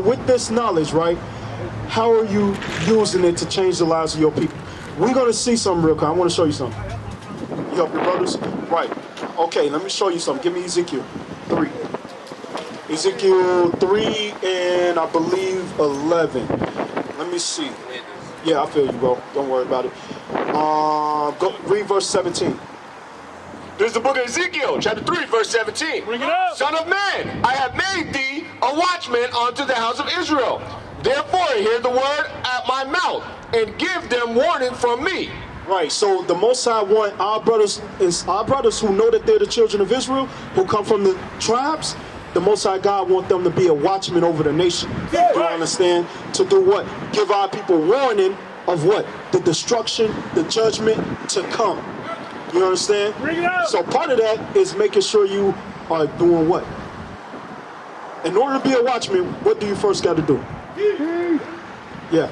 with this knowledge, right, how are you using it to change the lives of your people? We're going to see something real quick. I want to show you something. You help your brothers? Right. Okay, let me show you something. Give me Ezekiel 3. Ezekiel 3 and I believe 11. Let me see. Yeah, I feel you, bro. Don't worry about it. Go read verse 17. This is the book of Ezekiel, chapter 3, verse 17. Bring it up. Son of man, I have made thee a watchman unto the house of Israel. Therefore, hear the word at my mouth, and give them warning from me. Right, so the Most High want our brothers who know that they're the children of Israel, who come from the tribes. The Most High God want them to be a watchman over the nation. You understand? To do what? Give our people warning of what? The destruction, the judgment to come. You understand? Bring it out. So part of that is making sure you are doing what? In order to be a watchman, what do you first got to do? Yeah.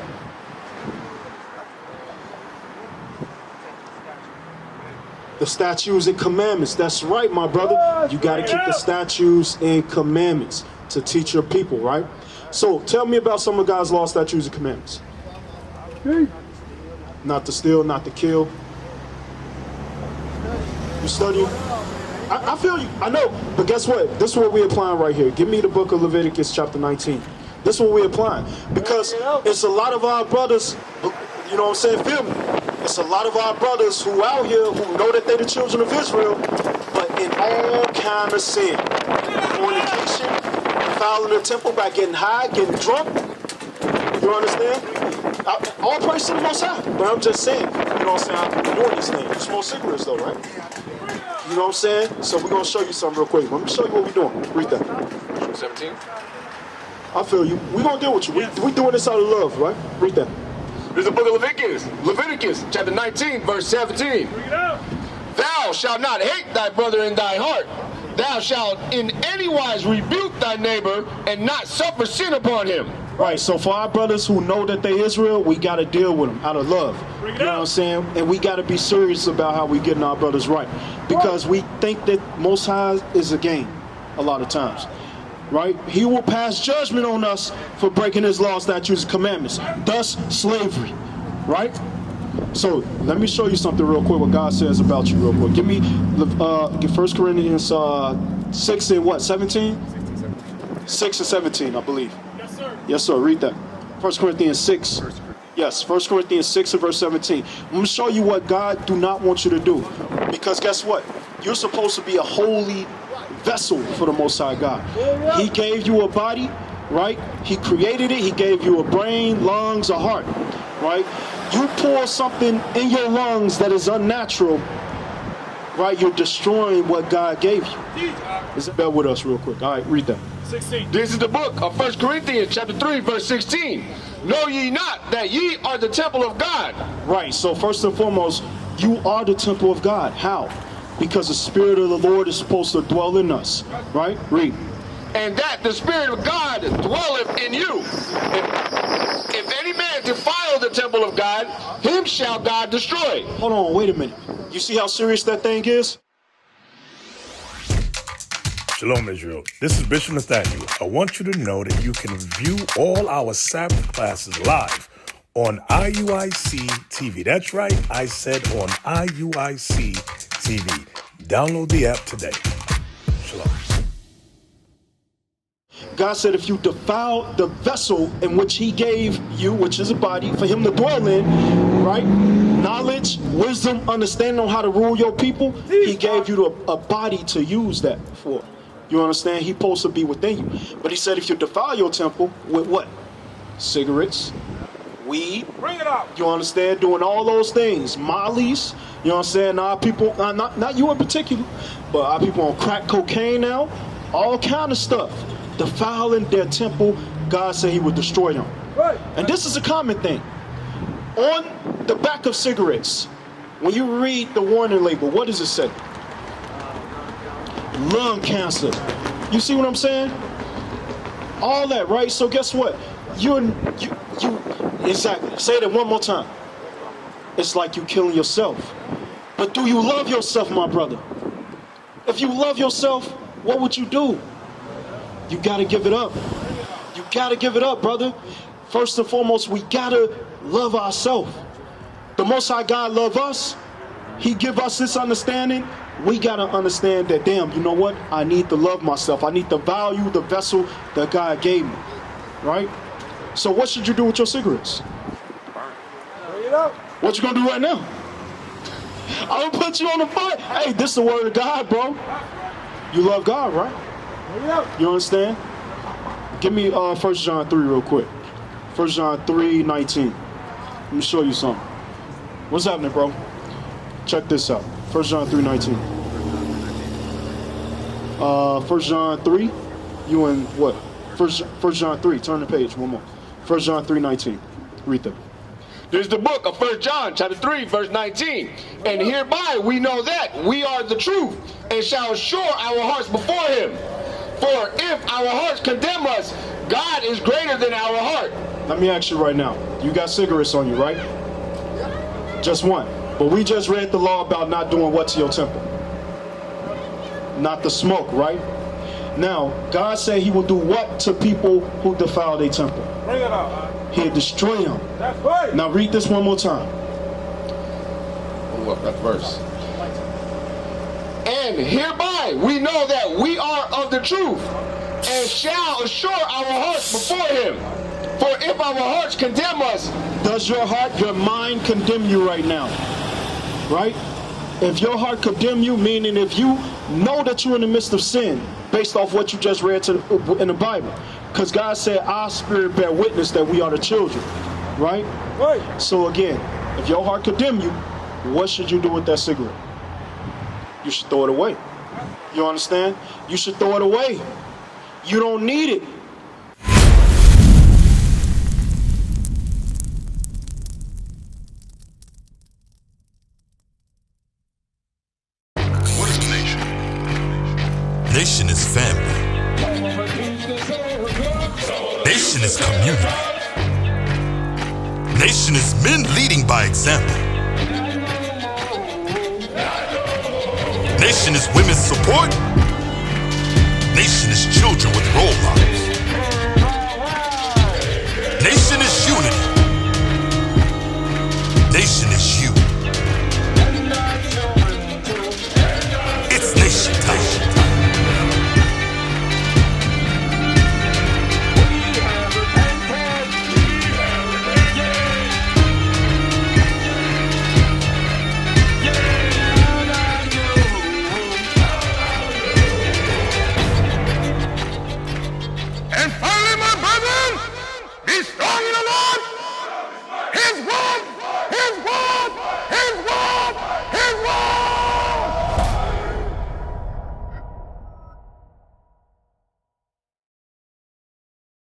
The statutes and commandments. That's right, my brother. You got to keep the statutes and commandments to teach your people, right? So tell me about some of God's law, statutes, and commandments. Not to steal, not to kill. You study? I feel you. I know. But guess what? This is what we're applying right here. Give me the book of Leviticus chapter 19. This is what we're applying. Because it's a lot of our brothers, you know what I'm saying? Feel me. It's a lot of our brothers who out here who know that they're the children of Israel, but in all kind of sin. Fornication, fouling the temple by getting high, getting drunk. You understand? All praise to the Most High. But I'm just saying, you know what I'm saying? I'm doing these things. You smoke cigarettes though, right? You know what I'm saying? So we're going to show you something real quick. Let me show you what we're doing. Read that. 17. I feel you. We're going to deal with you. We doing this out of love, right? Read that. This is the book of Leviticus, chapter 19, verse 17. Bring it out. Thou shalt not hate thy brother in thy heart. Thou shalt in any wise rebuke thy neighbor and not suffer sin upon him. Right, so for our brothers who know that they Israel, we got to deal with them out of love. You know what I'm saying? And we got to be serious about how we getting our brothers right. Because we think that Most High is a game a lot of times. Right? He will pass judgment on us for breaking his law, statutes, and commandments. Thus, slavery. Right? So, let me show you something real quick, what God says about you real quick. Give me 1 Corinthians 6 and what? 17? 6 and 17, I believe. Yes, sir. Yes, sir. Read that. 1 Corinthians 6. Yes, 1 Corinthians 6 and verse 17. I'm going to show you what God do not want you to do. Because guess what? You're supposed to be a holy vessel for the Most High God. He gave you a body, right? He created it. He gave you a brain, lungs, a heart, right? You pour something in your lungs that is unnatural, right? You're destroying what God gave you. Is that with us real quick? All right, read that. 16. This is the book of 1 Corinthians, chapter 3, verse 16. Know ye not that ye are the temple of God? Right, so first and foremost, you are the temple of God. How? Because the Spirit of the Lord is supposed to dwell in us, right? Read. And that the Spirit of God dwelleth in you. If any man defile the temple of God, him shall God destroy. Hold on, wait a minute. You see how serious that thing is? Shalom, Israel. This is Bishop Nathaniel. I want you to know that you can view all our Sabbath classes live on IUIC TV. That's right, I said on IUIC TV. Download the app today. Shalom. God said if you defile the vessel in which he gave you, which is a body, for him to dwell in, right? Knowledge, wisdom, understanding on how to rule your people, he gave you a body to use that for. You understand? He's supposed to be within you. But he said if you defile your temple with what? Cigarettes, weed. Bring it out. You understand? Doing all those things. Mollies. You know what I'm saying? Our people, not you in particular, but our people on crack cocaine now. All kind of stuff. Defiling their temple, God said he would destroy them. Right. And this is a common thing. On the back of cigarettes, when you read the warning label, what does it say? Lung cancer. You see what I'm saying? All that, right? So guess what? You exactly. Say that one more time. It's like you killing yourself. But do you love yourself, my brother? If you love yourself, what would you do? You got to give it up. You gotta give it up, brother. First and foremost, we gotta love ourselves. The Most High God love us. He give us this understanding. We gotta understand that, damn, you know what? I need to love myself. I need to value the vessel that God gave me, right? So what should you do with your cigarettes? What you gonna do right now? I'm gonna put you on the fight. Hey, this is the word of God, bro. You love God, right? You understand? Give me 1 John 3 real quick. 1 John 3:19. Let me show you something. What's happening, bro? Check this out. 1 John 3:19. 1 John 3. You in what? 1 John 3. Turn the page. One more. 1 John 3:19. Read that. There's the book of 1 John chapter 3 verse 19. And hereby we know that we are the truth and shall assure our hearts before him. For if our hearts condemn us, God is greater than our heart. Let me ask you right now. You got cigarettes on you, right? Just one. But we just read the law about not doing what to your temple? Not to smoke, right? Now, God said he will do what to people who defile their temple? Bring it out. He'll destroy them. That's right. Now read this one more time. Hold up that verse. And hereby we know that we are of the truth and shall assure our hearts before him. For if our hearts condemn us, Does your heart, your mind condemn you right now? Right? If your heart condemn you, meaning if you know that you're in the midst of sin, based off what you just read in the Bible, because God said our spirit bear witness that we are the children, right? Right. So again, if your heart condemn you, what should you do with that cigarette? You should throw it away. You understand? You should throw it away. You don't need it. What is a nation? Nation is family. Nation is community. Nation is men leading by example. Nation is women's support. Nation is children with role models.